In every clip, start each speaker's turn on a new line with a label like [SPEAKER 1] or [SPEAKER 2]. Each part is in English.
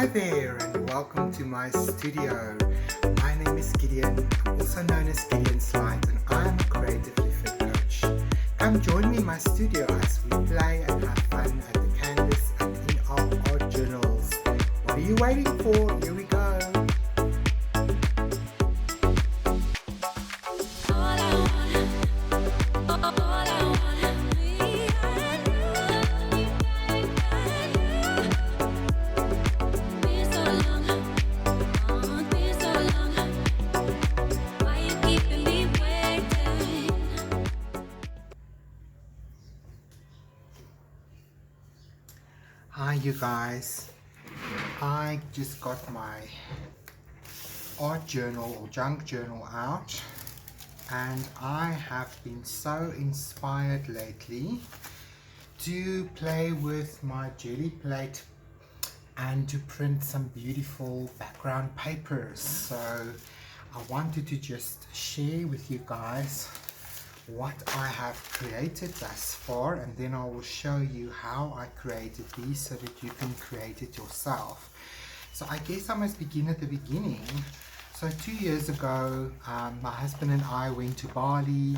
[SPEAKER 1] Hi there and welcome to my studio. My name is Gideon, also known as Gideon Slides, and I am a creatively fit coach. Come join me in my studio as we play and have fun at the canvas and in our art journals. What are you waiting for? Here we go. Hi you guys, I just got my art journal or junk journal out, and I have been so inspired lately to play with my Gelli plate and to print some beautiful background papers. So I wanted to just share with you guys what I have created thus far, and then I will show you how I created these so that you can create it yourself. So I guess I must begin at the beginning. So 2 years ago, my husband and I went to Bali,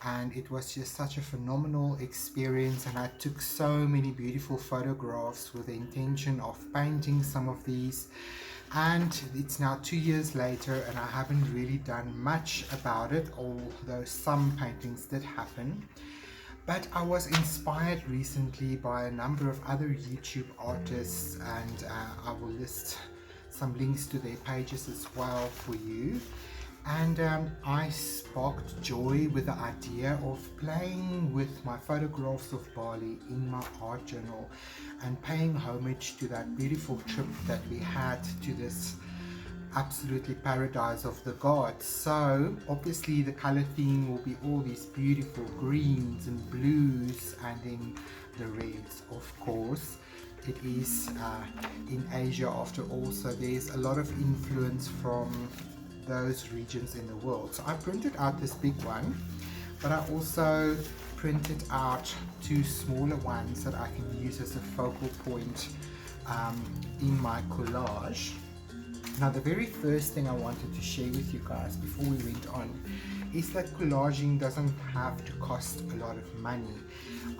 [SPEAKER 1] and it was just such a phenomenal experience, and I took so many beautiful photographs with the intention of painting some of these. And it's now 2 years later and I haven't really done much about it, although some paintings did happen. But I was inspired recently by a number of other YouTube artists, and I will list some links to their pages as well for you. And I sparked joy with the idea of playing with my photographs of Bali in my art journal and paying homage to that beautiful trip that we had to this absolutely paradise of the gods. So obviously the color theme will be all these beautiful greens and blues, and then the reds, of course. It is in Asia after all, so there's a lot of influence from those regions in the world. So I printed out this big one, but I also printed out 2 smaller ones that I can use as a focal point in my collage. Now the very first thing I wanted to share with you guys before we went on is that collaging doesn't have to cost a lot of money.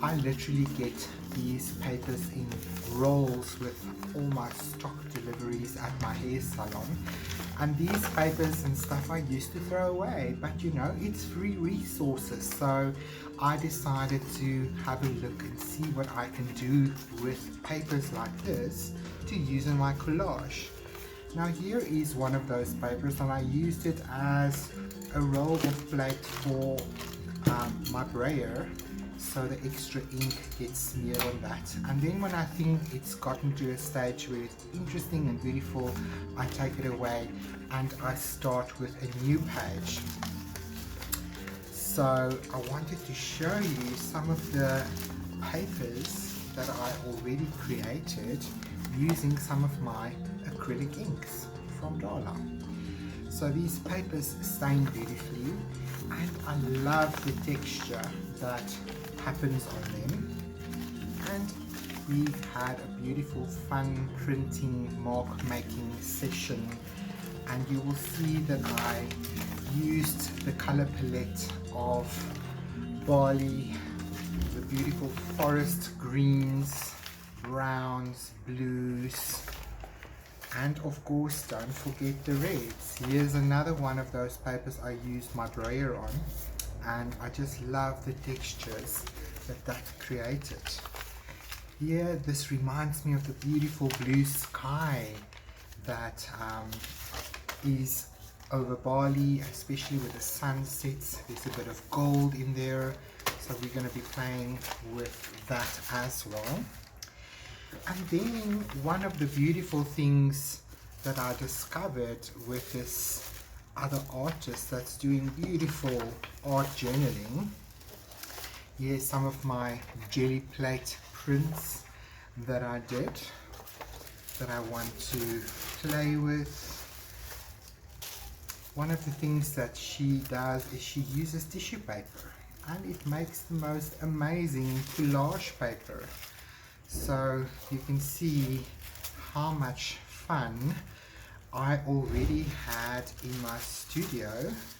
[SPEAKER 1] I literally get these papers in rolls with all my stock deliveries at my hair salon, and these papers and stuff I used to throw away, but you know, it's free resources. So I decided to have a look and see what I can do with papers like this to use in my collage. Now here is one of those papers, and I used it as a roll of plate for my brayer, so the extra ink gets smeared on that. And then when I think it's gotten to a stage where it's interesting and beautiful, I take it away and I start with a new page. So I wanted to show you some of the papers that I already created using some of my acrylic inks from Dala. So these papers stain beautifully, and I love the texture that happens on them. And we've had a beautiful fun printing, mark making session, and you will see that I used the color palette of Bali, the beautiful forest greens, browns, blues, and of course don't forget the reds. Here's another one of those papers I used my brayer on, and I just love the textures that created. Here, this reminds me of the beautiful blue sky that is over Bali, especially with the sunsets. There's a bit of gold in there, so we're going to be playing with that as well. And then one of the beautiful things that I discovered with this other artist that's doing beautiful art journaling, here's some of my Gelli plate prints that I did that I want to play with. One of the things that she does is she uses tissue paper, and it makes the most amazing collage paper. So you can see how much fun I already had in my studio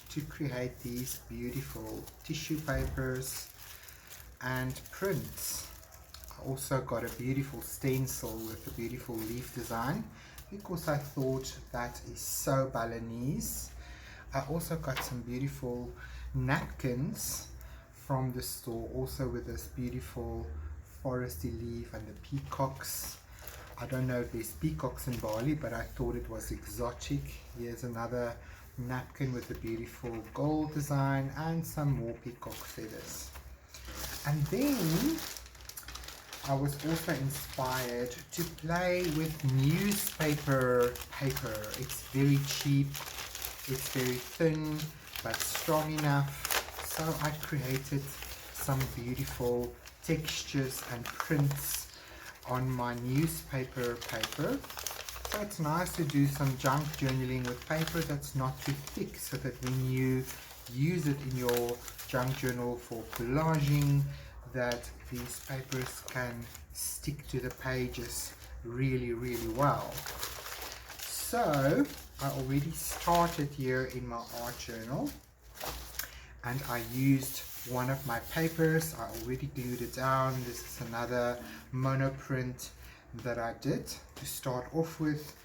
[SPEAKER 1] to create these beautiful tissue papers and prints. I also got a beautiful stencil with a beautiful leaf design because I thought that is so Balinese. I also got some beautiful napkins from the store, also with this beautiful foresty leaf and the peacocks. I don't know if there's peacocks in Bali, but I thought it was exotic. Here's another napkin with a beautiful gold design and some more peacock feathers. And then I was also inspired to play with newspaper paper. It's very cheap, it's very thin but strong enough. So I created some beautiful textures and prints on my newspaper paper. So it's nice to do some junk journaling with paper that's not too thick, so that when you use it in your junk journal for collaging, that these papers can stick to the pages really well. So I already started here in my art journal, and I used one of my papers. I already glued it down. This is another monoprint that I did to start off with,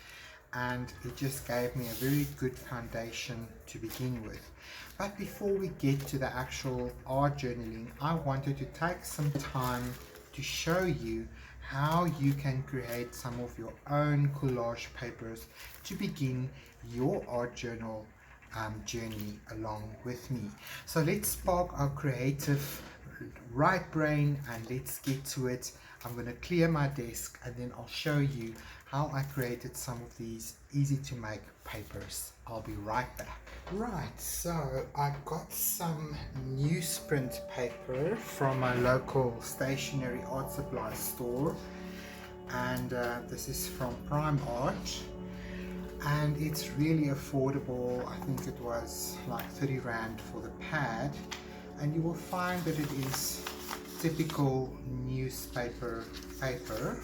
[SPEAKER 1] and it just gave me a very good foundation to begin with. But before we get to the actual art journaling, I wanted to take some time to show you how you can create some of your own collage papers to begin your art journal journey along with me. So let's spark our creative right brain and let's get to it. I'm going to clear my desk and then I'll show you how I created some of these easy to make papers. I'll be right back. Right, so I got some newsprint paper from my local stationery art supply store, and this is from Prime Art, and it's really affordable. I think it was like 30 Rand for the pad, and you will find that it is typical newspaper paper.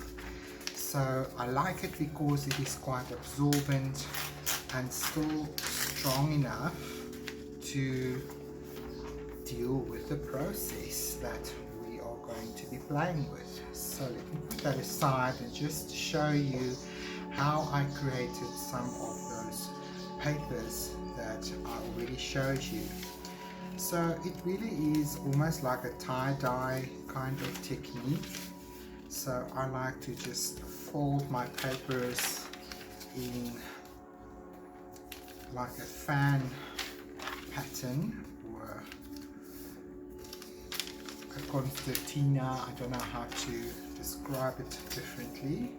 [SPEAKER 1] So I like it because it is quite absorbent and still strong enough to deal with the process that we are going to be playing with. So let me put that aside and just show you how I created some of those papers that I already showed you. So it really is almost like a tie-dye kind of technique. So I like to just fold my papers in like a fan pattern or a concertina. I don't know how to describe it differently,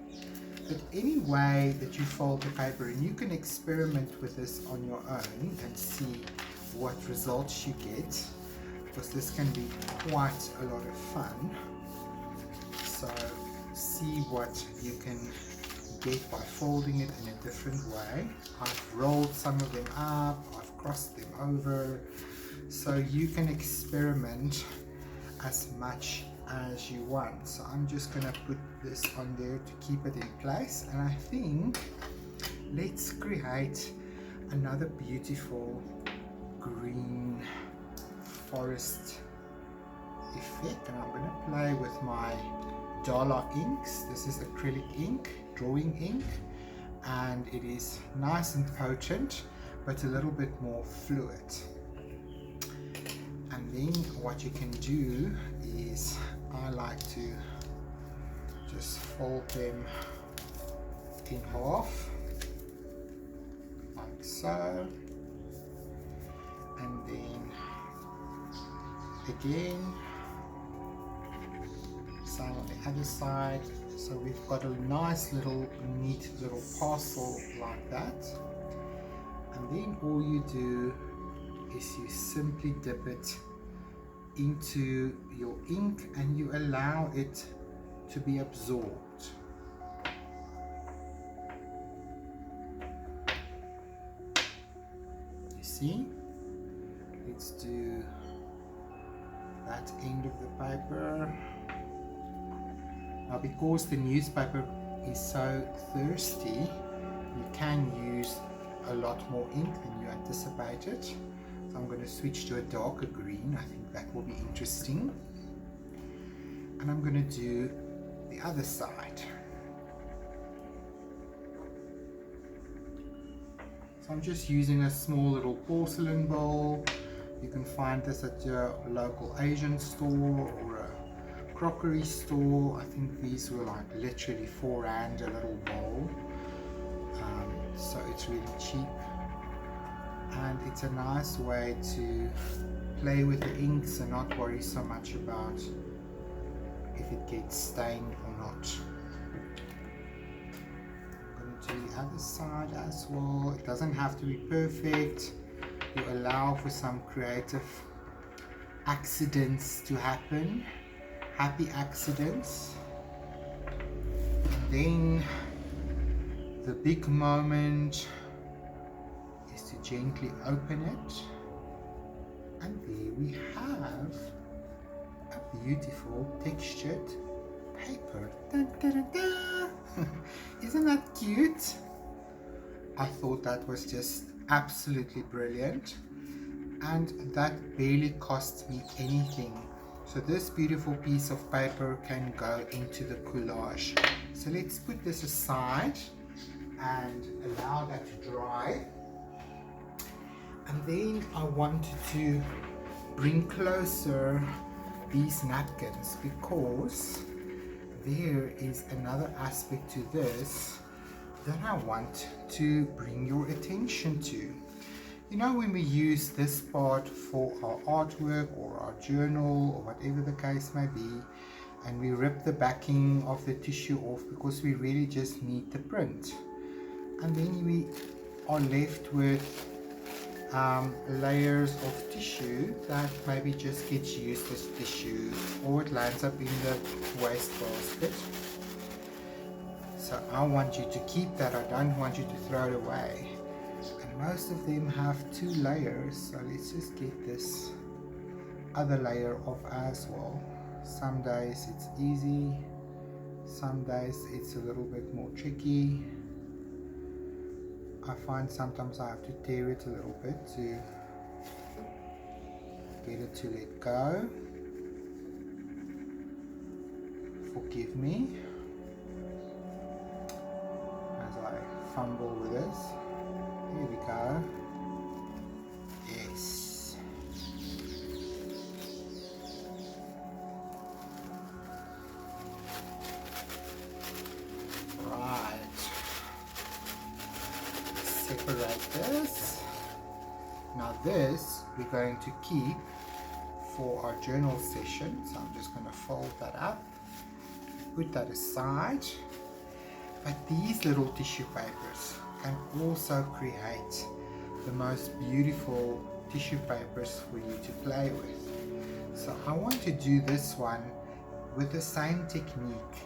[SPEAKER 1] but any way that you fold the paper, and you can experiment with this on your own and see what results you get, because this can be quite a lot of fun. So see what you can get by folding it in a different way. I've rolled some of them up, I've crossed them over, so you can experiment as much as you want. So I'm just gonna put this on there to keep it in place, and I think let's create another beautiful green forest effect. And I'm gonna play with my Dala inks. This is acrylic ink, drawing ink, and it is nice and potent but a little bit more fluid. And then what you can do is I like to just fold them in half like so, and then again same on the other side. So we've got a nice little neat little parcel like that, and then all you do is you simply dip it into your ink and you allow it to be absorbed. You see? Let's do that end of the paper. Now because the newspaper is so thirsty, you can use a lot more ink than you anticipated. So I'm going to switch to a darker green. I think that will be interesting. And I'm going to do the other side. So I'm just using a small little porcelain bowl. You can find this at your local Asian store or a crockery store. I think these were like literally £4 a little bowl. So it's really cheap. And it's a nice way to play with the inks and not worry so much about if it gets stained or not. I'm going to do the other side as well. It doesn't have to be perfect. You allow for some creative accidents to happen, happy accidents. And then the big moment is to gently open it, and there we have a beautiful textured paper. Dun, dun, dun, dun. Isn't that cute? I thought that was just absolutely brilliant, and that barely cost me anything. So this beautiful piece of paper can go into the collage. So let's put this aside and allow that to dry. And then I wanted to bring closer these napkins, because there is another aspect to this that I want to bring your attention to. You know, when we use this part for our artwork or our journal or whatever the case may be, and we rip the backing of the tissue off because we really just need the print, and then we are left with layers of tissue that maybe just gets used as tissue, or it lands up in the waste basket. So I want you to keep that. I don't want you to throw it away. And most of them have 2 layers, so let's just get this other layer off as well. Some days it's easy, some days it's a little bit more tricky. I find sometimes I have to tear it a little bit to get it to let go. Forgive me as I fumble with this. Here we go. Yes. Right. Separate this. Now this we're going to keep for our journal session. So I'm just going to fold that up, put that aside. But these little tissue papers can also create the most beautiful tissue papers for you to play with. So I want to do this one with the same technique,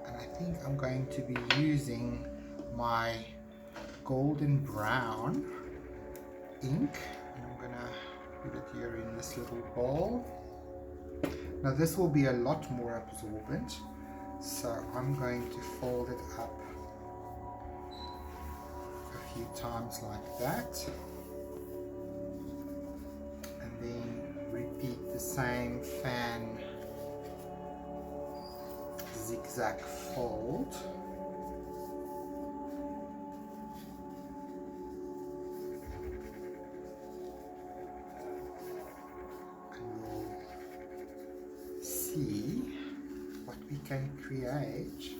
[SPEAKER 1] and I think I'm going to be using my golden brown ink, and I'm gonna put it here in this little bowl. Now this will be a lot more absorbent, so I'm going to fold it up a few times like that, and then repeat the same fan zigzag fold. And we'll see what we can create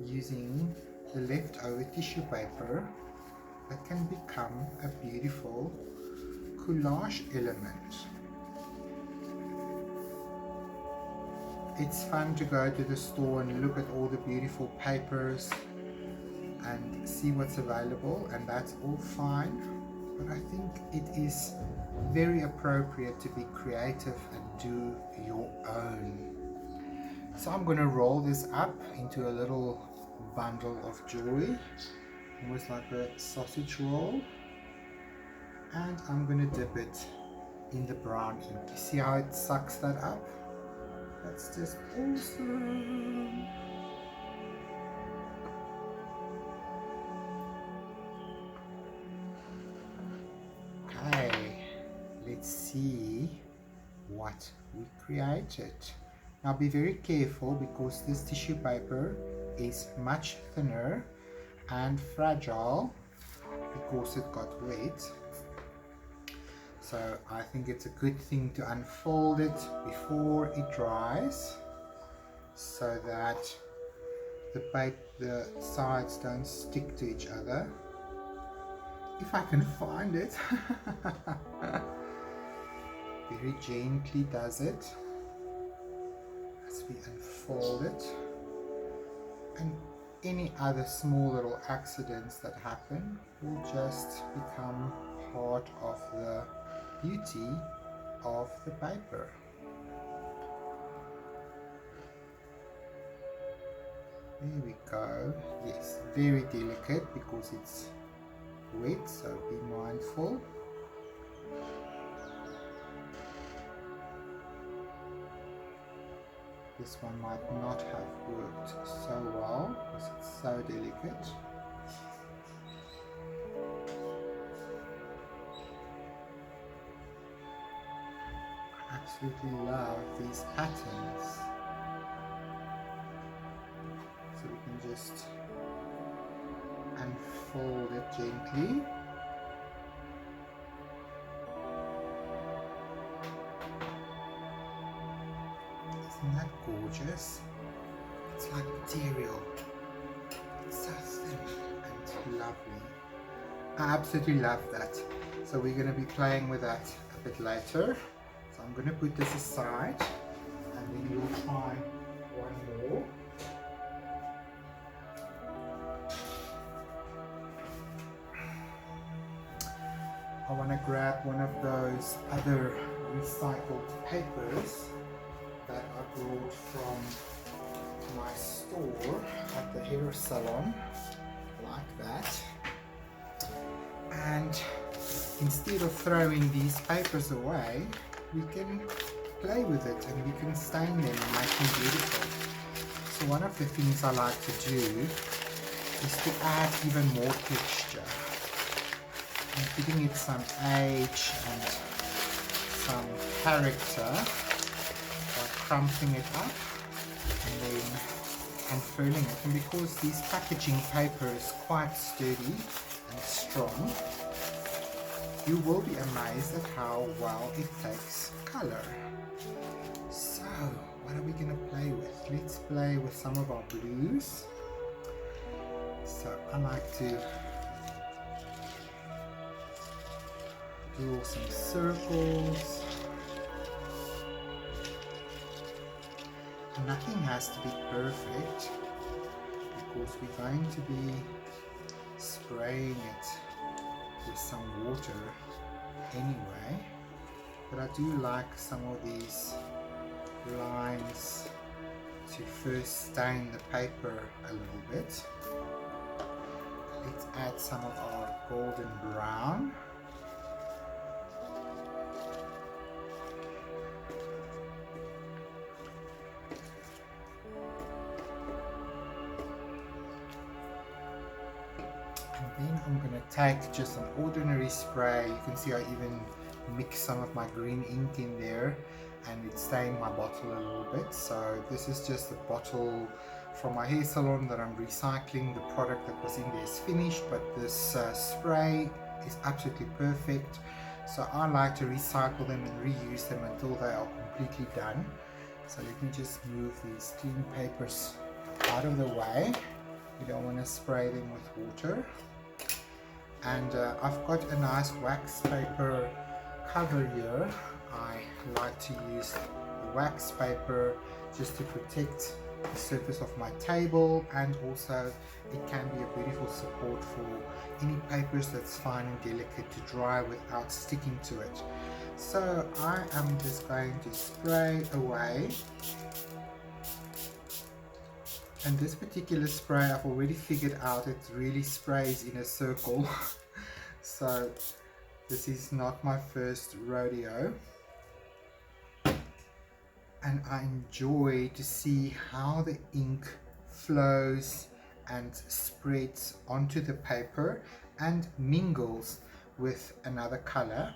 [SPEAKER 1] using the leftover tissue paper that can become a beautiful collage element. It's fun to go to the store and look at all the beautiful papers and see what's available, and that's all fine, but I think it is very appropriate to be creative and do your own. So I'm going to roll this up into a little bundle of joy, almost like a sausage roll, and I'm going to dip it in the brown ink. You see how it sucks that up? That's just awesome. we created. Now be very careful because this tissue paper is much thinner and fragile because it got wet. So I think it's a good thing to unfold it before it dries so that the sides don't stick to each other. If I can find it. Very gently does it as we unfold it, and any other small little accidents that happen will just become part of the beauty of the paper. There we go. Yes, very delicate because it's wet, so be mindful. This one might not have worked so well because it's so delicate. I absolutely love these patterns. So we can just unfold it gently. Isn't that gorgeous? It's like material. It's so thin and lovely. I absolutely love that. So we're going to be playing with that a bit later. So I'm going to put this aside and then we'll try one more. I want to grab one of those other recycled papers that I brought from my store at the hair salon, like that. And instead of throwing these papers away, we can play with it and we can stain them and make them beautiful. So one of the things I like to do is to add even more texture and giving it some age and some character by crumpling it up and then unfurling it. And because this packaging paper is quite sturdy and strong, you will be amazed at how well it takes color. So what are we going to play with? Let's play with some of our blues. So I like to draw some circles. Nothing has to be perfect because we're going to be spraying it with some water anyway, but I do like some of these lines to first stain the paper a little bit. Let's add some of our golden brown. Then I'm going to take just an ordinary spray. You can see I even mix some of my green ink in there and it stained my bottle a little bit. So this is just a bottle from my hair salon that I'm recycling. The product that was in there is finished, but this spray is absolutely perfect. So I like to recycle them and reuse them until they are completely done. So let me just move these clean papers out of the way. You don't want to spray them with water. And I've got a nice wax paper cover here. I like to use the wax paper just to protect the surface of my table, and also it can be a beautiful support for any papers that's fine and delicate to dry without sticking to it. So I am just going to spray away. And this particular spray, I've already figured out it really sprays in a circle. So this is not my first rodeo. And I enjoy to see how the ink flows and spreads onto the paper and mingles with another color.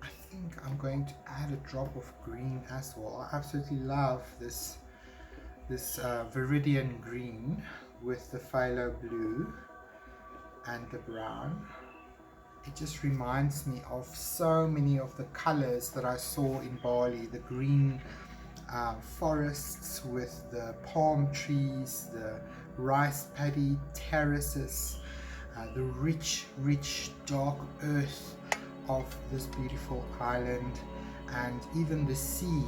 [SPEAKER 1] I think I'm going to add a drop of green as well. I absolutely love this viridian green with the phthalo blue and the brown. It just reminds me of so many of the colors that I saw in Bali, the green forests with the palm trees, the rice paddy terraces, the rich dark earth of this beautiful island, and even the sea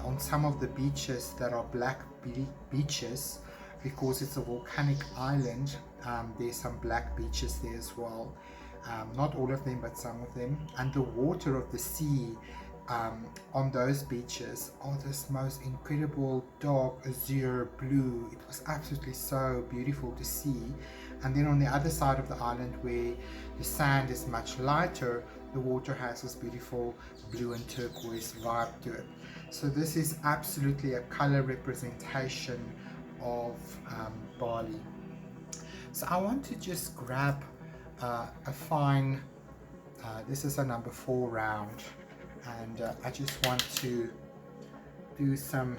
[SPEAKER 1] on some of the beaches that are black beaches because it's a volcanic island. There's some black beaches there as well. Not all of them, but some of them. And the water of the sea on those beaches are this most incredible dark azure blue. It was absolutely so beautiful to see. And then on the other side of the island, where the sand is much lighter, the water has this beautiful blue and turquoise vibe to it. So this is absolutely a color representation of Bali. So I want to just grab a fine, this is a number 4 round, and I just want to do some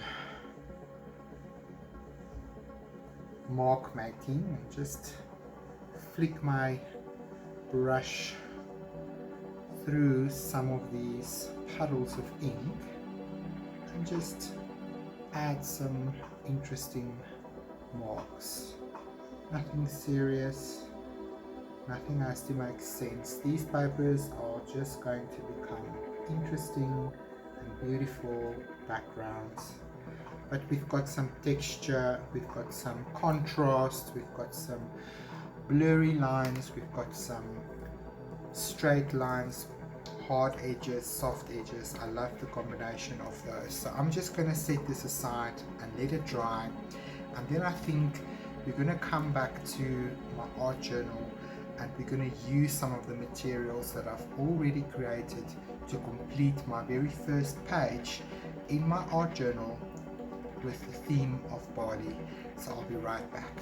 [SPEAKER 1] mark making and just flick my brush through some of these puddles of ink and just add some interesting marks. Nothing serious, nothing has to make sense. These papers are just going to become interesting and beautiful backgrounds. But we've got some texture, we've got some contrast, we've got some blurry lines, we've got some straight lines, hard edges, soft edges. I love the combination of those. So I'm just going to set this aside and let it dry, and then I think we're going to come back to my art journal and we're going to use some of the materials that I've already created to complete my very first page in my art journal with the theme of Bali. So I'll be right back.